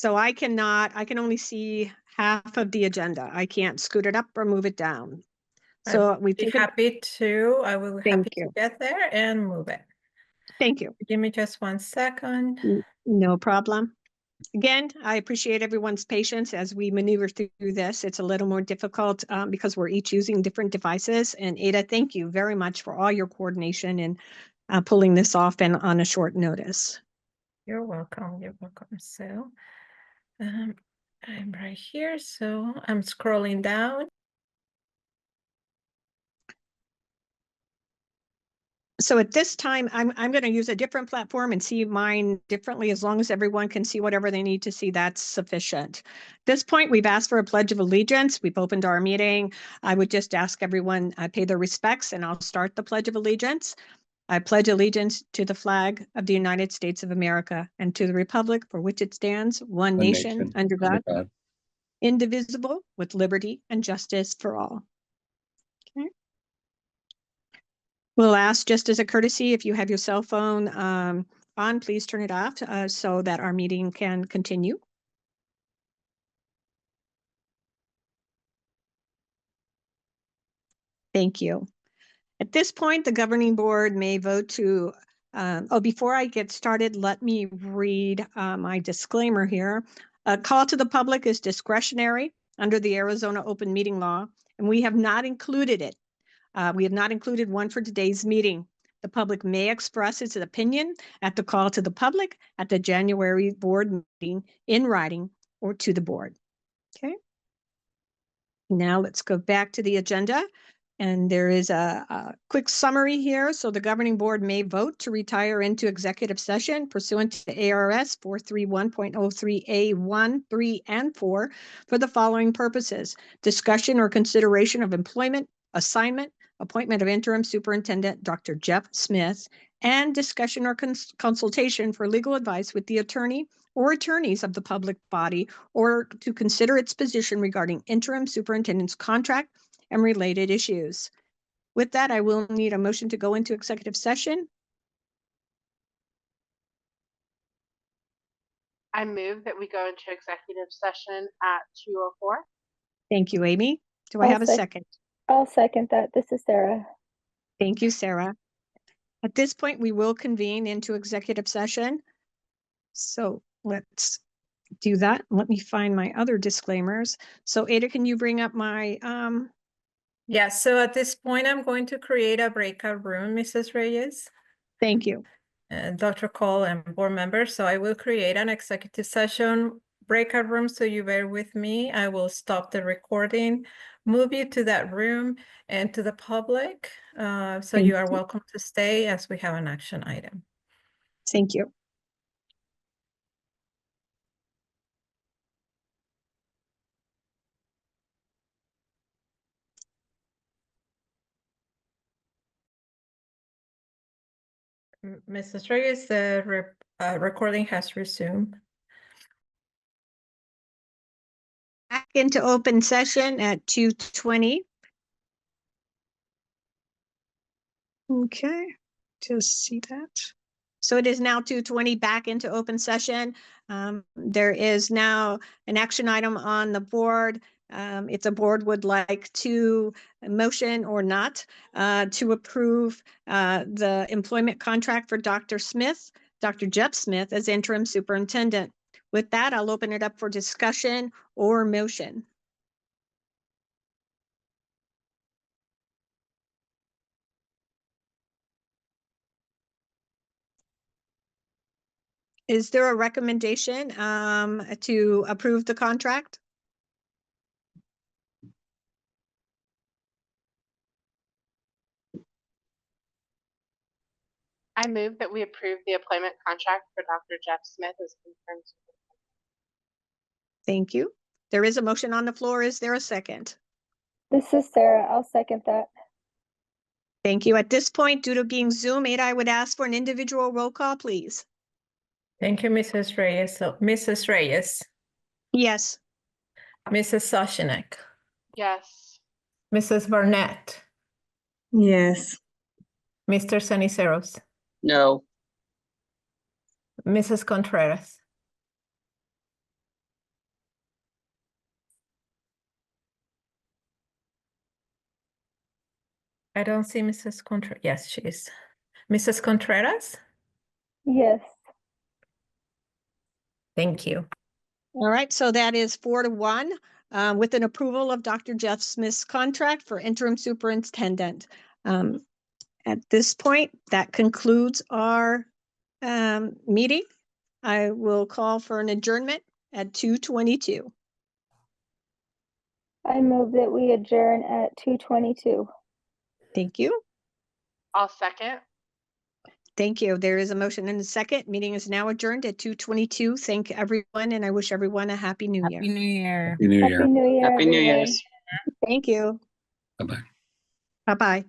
So I can only see half of the agenda. I can't scoot it up or move it down. So we be happy to. I will be happy to get there and move it. Thank you. Give me just 1 second. No problem. Again, I appreciate everyone's patience as we maneuver through this. It's a little more difficult because we're each using different devices. And Ada, thank you very much for all your coordination and pulling this off and on a short notice. You're welcome. You're welcome. So I'm right here. So I'm scrolling down. So at this time, I'm going to use a different platform and see mine differently. As long as everyone can see whatever they need to see, that's sufficient. At this point, we've asked for a Pledge of Allegiance. We've opened our meeting. I would just ask everyone pay their respects, and I'll start the Pledge of Allegiance. I pledge allegiance to the flag of the United States of America and to the republic for which it stands, one nation, under God, indivisible, with liberty and justice for all. Okay. We'll ask, just as a courtesy, if you have your cell phone on, please turn it off so that our meeting can continue. Thank you. At this point, the governing board may vote to, before I get started, let me read my disclaimer here. A call to the public is discretionary under the Arizona Open Meeting Law, and we have not included it. We have not included one for today's meeting. The public may express its opinion at the call to the public at the January board meeting in writing or to the board. Okay. Now let's go back to the agenda. And there is a quick summary here. So the governing board may vote to retire into executive session pursuant to ARS 431.03A1, 3, and 4 for the following purposes: discussion or consideration of employment, assignment, appointment of interim superintendent, Dr. Jeff Smith, and discussion or consultation for legal advice with the attorney or attorneys of the public body, or to consider its position regarding interim superintendent's contract and related issues. With that, I will need a motion to go into executive session. I move that we go into executive session at 2:04. Thank you, Amy. Do I have a second? I'll second that. This is Sarah. Thank you, Sarah. At this point, we will convene into executive session. So let's do that. Let me find my other disclaimers. So Ada, can you bring up my... Yeah, so at this point, I'm going to create a breakout room, Mrs. Reyes. Thank you. And Dr. Cole and board members. So I will create an executive session breakout room. So you bear with me. I will stop the recording, move you to that room and to the public. So you are welcome to stay as we have an action item. Thank you. Mrs. Reyes, the recording has resumed. Back into open session at 2:20. Okay, just see that. So it is now 2:20, back into open session. There is now an action item on the board. If the board would like to motion or not to approve the employment contract for Dr. Jeff Smith as interim superintendent. With that, I'll open it up for discussion or motion. Is there a recommendation to approve the contract? I move that we approve the employment contract for Dr. Jeff Smith as interim superintendent. Thank you. There is a motion on the floor. Is there a second? This is Sarah. I'll second that. Thank you. At this point, due to being Zoom, Ada, I would ask for an individual roll call, please. Thank you, Mrs. Reyes. So, Mrs. Reyes. Yes. Mrs. Soshinek. Yes. Mrs. Barnett. Yes. Mr. Ceniceros. No. Mrs. Contreras. I don't see Mrs. Contreras. Yes, she is. Mrs. Contreras? Yes. Thank you. All right, so that is 4-1 with an approval of Dr. Jeff Smith's contract for interim superintendent. At this point, that concludes our meeting. I will call for an adjournment at 2:22. I move that we adjourn at 2:22. Thank you. I'll second. Thank you. There is a motion and a second. Meeting is now adjourned at 2:22. Thank everyone, and I wish everyone a happy new year. Happy New Year. Happy New Happy Year. New Year, Happy New everyone. Year's. Thank you. Bye-bye. Bye-bye.